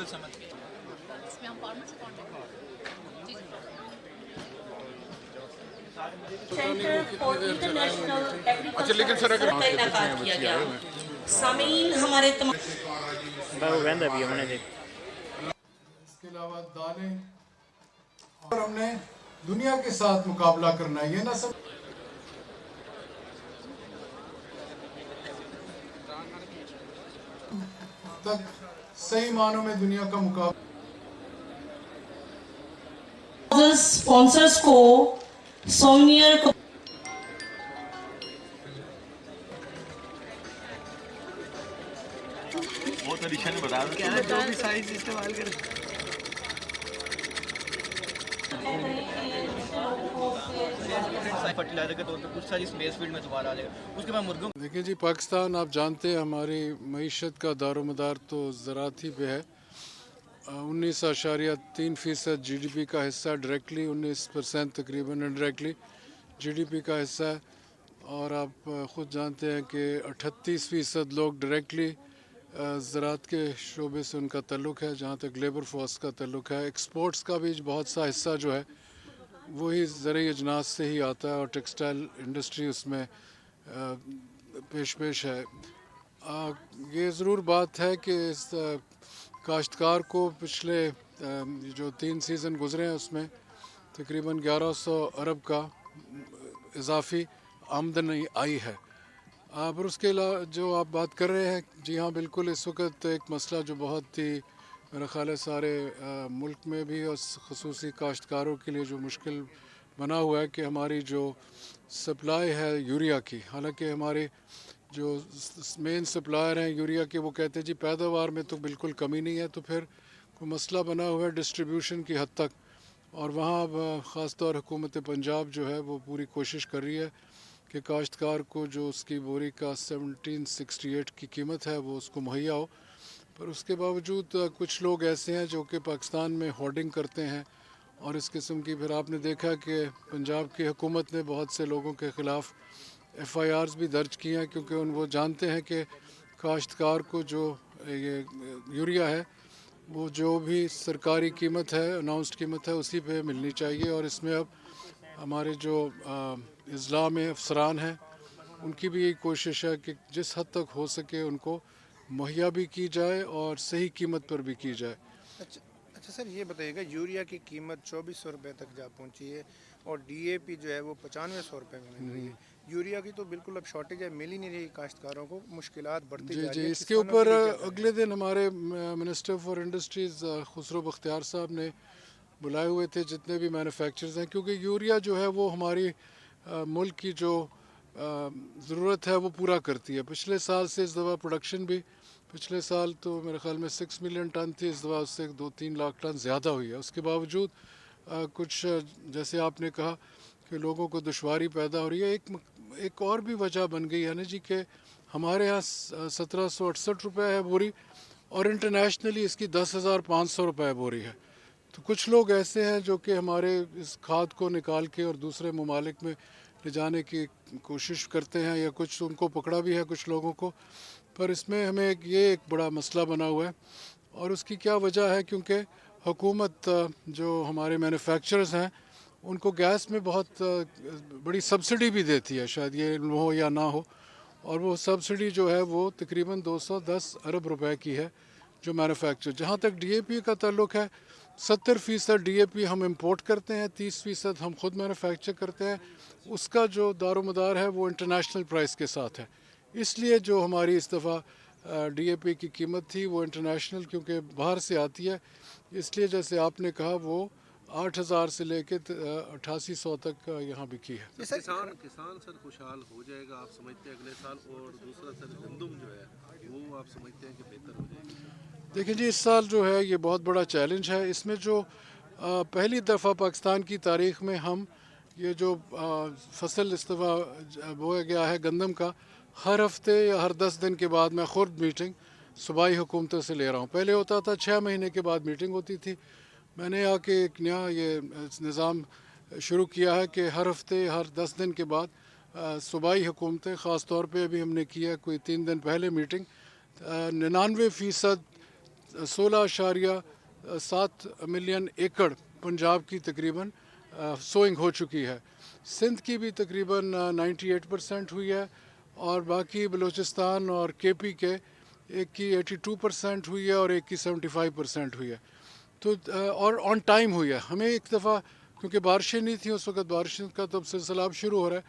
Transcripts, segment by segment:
समझ गए। इसमें हम फार्मर से कॉन्टेक्ट जी सेंटर फॉर इंटरनेशनल अच्छा लेकिन सर अगर का इनेकाद किया गया। सामीन हमारे वो कहता भी हमने देख इसके अलावा दालें और हमने दुनिया के साथ मुकाबला करना है, ये ना सब तक सही मानों में दुनिया का मुकाबला। स्पॉन्सर्स को सोनियर को वो तो निशा ने बताया क्या है, जो भी साइज इस्तेमाल करें। फर्टिलाइजर के तौर पे कुछ सारी स्पेस फील्ड में दोबारा आ जाएगा, उसके बाद मुर्गों। देखिए जी, पाकिस्तान आप जानते हैं हमारी मईशत का दारोमदार तो ज़राअत ही पे है। 19.3% GDP का हिस्सा डायरेक्टली, 19% तकरीबन इनडायरेक्टली GDP का हिस्सा है। और आप ख़ुद जानते हैं कि 38% लोग डायरेक्टली ज़राअत के शोबे से उनका ताल्लुक़ है। जहाँ तक लेबर फोर्स का ताल्लुक़ है, एक्सपोर्ट्स का भी बहुत सा हिस्सा जो है वही ज़रूरी अजनास से ही आता है, और टेक्सटाइल इंडस्ट्री उसमें पेश है। ये ज़रूर बात है कि इस काश्तकार को पिछले जो 3 सीज़न गुज़रे हैं उसमें तकरीबन 1100 अरब का इजाफी आमदनी आई है। पर उसके अलावा जो आप बात कर रहे हैं, जी हाँ बिल्कुल, इस वक्त एक मसला जो बहुत ही मेरा ख़्याल है सारे मुल्क में भी और ख़ुसूसी काश्तकारों के लिए जो मुश्किल बना हुआ है कि हमारी जो सप्लाई है यूरिया की, हालांकि हमारे जो मेन सप्लायर हैं यूरिया के, वो कहते हैं जी पैदावार में तो बिल्कुल कमी नहीं है, तो फिर कोई मसला बना हुआ है डिस्ट्रीब्यूशन की हद तक। और वहाँ अब ख़ास तौर हुकूमत पंजाब जो है वो पूरी कोशिश कर रही है कि काश्तकार को जो उसकी बोरी का 1768 की कीमत है वो उसको मुहैया हो। पर उसके बावजूद कुछ लोग ऐसे हैं जो कि पाकिस्तान में होर्डिंग करते हैं और इस किस्म की, फिर आपने देखा कि पंजाब की हुकूमत ने बहुत से लोगों के ख़िलाफ़ FIRs भी दर्ज किए हैं, क्योंकि वो जानते हैं कि काश्तकार को जो ये यूरिया है वो जो भी सरकारी कीमत है, अनाउंस्ड कीमत है, उसी पे मिलनी चाहिए। और इसमें अब हमारे जो इज़्ला में अफसरान हैं उनकी भी यही कोशिश है कि जिस हद तक हो सके उनको मुहैया भी की जाए और सही कीमत पर भी की जाए। अच्छा सर, ये बताइएगा, यूरिया की कीमत 2400 रुपये तक जा पहुंची है और DAP जो है वो 9500 रुपये में मिल रही है। यूरिया की तो बिल्कुल अब शॉर्टेज है, मिल ही नहीं रही काश्तकारों को, मुश्किलात बढ़ती जा रही है। इसके ऊपर अगले दिन हमारे minister for industries Khusro Bakhtiyar साहब ने बुलाए हुए थे जितने भी मैन्युफैक्चरर्स हैं, क्योंकि यूरिया जो है वो हमारी मुल्क की जो ज़रूरत है वो पूरा करती है। पिछले साल से इस दफ़ा प्रोडक्शन भी, पिछले साल तो मेरे ख़्याल में 6 मिलियन टन थी, इस दफ़ा उससे 2-3 लाख टन ज़्यादा हुई है। उसके बावजूद कुछ जैसे आपने कहा कि लोगों को दुश्वारी पैदा हो रही है। एक और भी वजह बन गई है ना जी कि हमारे यहाँ 1768 रुपये है बोरी और इंटरनेशनली इसकी 10,500 रुपये बोरी है। तो कुछ लोग ऐसे हैं जो कि हमारे इस खाद को निकाल के और दूसरे ममालिक में ले जाने की कोशिश करते हैं, या कुछ उनको पकड़ा भी है कुछ लोगों को। पर इसमें हमें एक बड़ा मसला बना हुआ है, और उसकी क्या वजह है, क्योंकि हुकूमत जो हमारे मैन्युफैक्चरर्स हैं उनको गैस में बहुत बड़ी सब्सिडी भी देती है, शायद ये हो या ना हो, और वो सब्सिडी जो है वो तकरीबन 210 अरब रुपए की है जो मैन्युफैक्चर। जहाँ तक DAP का ताल्लुक़ है, 70% DAP हम इंपोर्ट करते हैं, 30% हम खुद मैन्युफैक्चर करते हैं। उसका जो दारोमदार है वो इंटरनेशनल प्राइस के साथ है। इसलिए जो हमारी इस दफ़ा DAP की कीमत थी वो इंटरनेशनल, क्योंकि बाहर से आती है, इसलिए जैसे आपने कहा वो 8,000 से लेके 8,800 तक यहाँ बिकी है। किसान सर खुशहाल हो जाएगा आप समझते हैं अगले साल? और दूसरा सर गंदम जो है वो आप समझते हैं कि बेहतर हो जाएगी? देखिए जी, इस साल जो है ये बहुत बड़ा चैलेंज है। इसमें जो पहली दफ़ा पाकिस्तान की तारीख़ में हम ये जो फसल इस दफ़ा बोया गया है गंदम का, हर हफ्ते या हर 10 दिन के बाद मैं खुद मीटिंग सूबाई हुकूमतों से ले रहा हूँ। पहले होता था 6 महीने के बाद मीटिंग होती थी। मैंने आके एक नया ये निज़ाम शुरू किया है कि हर हफ्ते हर 10 दिन के बाद सूबाई हुकूमतें, ख़ास तौर पे अभी हमने किया कोई 3 दिन पहले मीटिंग, 99% 16.7 मिलियन एकड़ पंजाब की तकरीबन सोइंग हो चुकी है। सिंध की भी तकरीबन 98% हुई है और बाकी बलूचिस्तान और केपी के एक की 82% हुई है और एक की 75% हुई है। तो और ऑन टाइम हुई है। हमें एक दफ़ा क्योंकि बारिशें नहीं थी उस वक्त, बारिश का तो सिलसिला अब शुरू हो रहा है,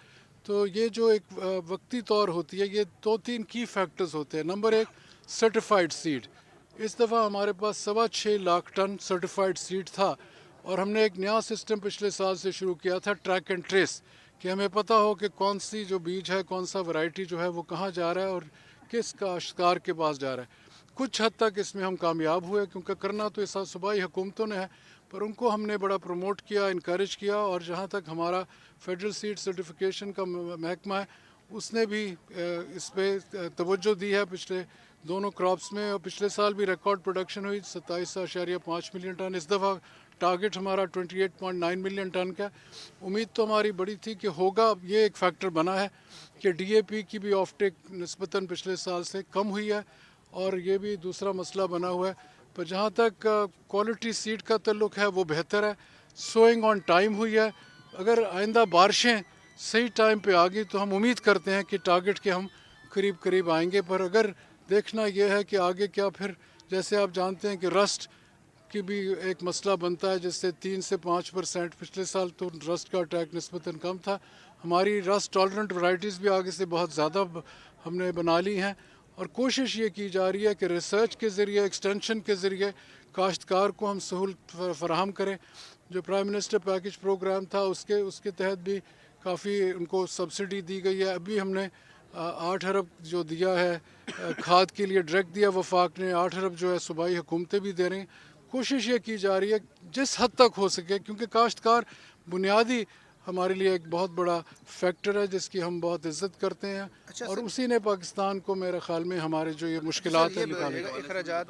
तो ये जो एक वक्ती तौर होती है, ये 2-3 की फैक्टर्स होते हैं। नंबर एक, सर्टिफाइड सीड। इस दफ़ा हमारे पास 6.25 लाख टन सर्टिफाइड सीड था और हमने एक नया सिस्टम पिछले साल से शुरू किया था, ट्रैक एंड ट्रेस, कि हमें पता हो कि कौन सी जो बीज है, कौन सा वैरायटी जो है वो कहाँ जा रहा है और किस काश्तकार के पास जा रहा है। कुछ हद तक इसमें हम कामयाब हुए क्योंकि करना तो इस सूबाई हुकूमतों ने है, पर उनको हमने बड़ा प्रमोट किया, इनकरेज किया। और जहाँ तक हमारा फेडरल सीड सर्टिफिकेशन का महकमा है, उसने भी इस पे तवज्जो दी है पिछले दोनों क्रॉप्स में। और पिछले साल भी रिकॉर्ड प्रोडक्शन हुई 27.5 मिलियन टन। इस दफ़ा टारगेट हमारा 28.9 मिलियन टन का। उम्मीद तो हमारी बड़ी थी कि होगा। ये एक फैक्टर बना है कि DAP की भी ऑफ टेक निस्बतन पिछले साल से कम हुई है और ये भी दूसरा मसला बना हुआ है। पर जहाँ तक क्वालिटी सीड का ताल्लुक है वो बेहतर है। सोइंग ऑन टाइम हुई है। अगर आइंदा बारिशें सही टाइम पे आ गई तो हम उम्मीद करते हैं कि टारगेट के हम करीब करीब आएंगे। पर अगर देखना यह है कि आगे क्या, फिर जैसे आप जानते हैं कि रस्ट की भी एक मसला बनता है, जिससे 3 से 5%। पिछले साल तो रस्ट का अटैक निस्बतन कम था। हमारी रस्ट टॉलरेंट वैरायटीज़ भी आगे से बहुत ज़्यादा हमने बना ली हैं और कोशिश ये की जा रही है कि रिसर्च के ज़रिए, एक्सटेंशन के ज़रिए काश्तकार को हम सहूलत फराहम करें। जो प्राइम मिनिस्टर पैकेज प्रोग्राम था उसके तहत भी काफ़ी उनको सब्सिडी दी गई है। अभी हमने 8 अरब जो दिया है खाद के लिए डायरेक्ट दिया वफाक ने, 8 अरब जो है सूबाई हुकूमतें भी दे रही हैं। कोशिश ये की जा रही है जिस हद तक हो सके, क्योंकि काश्तकार बुनियादी हमारे लिए एक बहुत बड़ा फैक्टर है जिसकी हम बहुत इज्जत करते हैं। और उसी ने पाकिस्तान को मेरे ख्याल में हमारे जो ये मुश्किलात हैं निकाले। अखराजात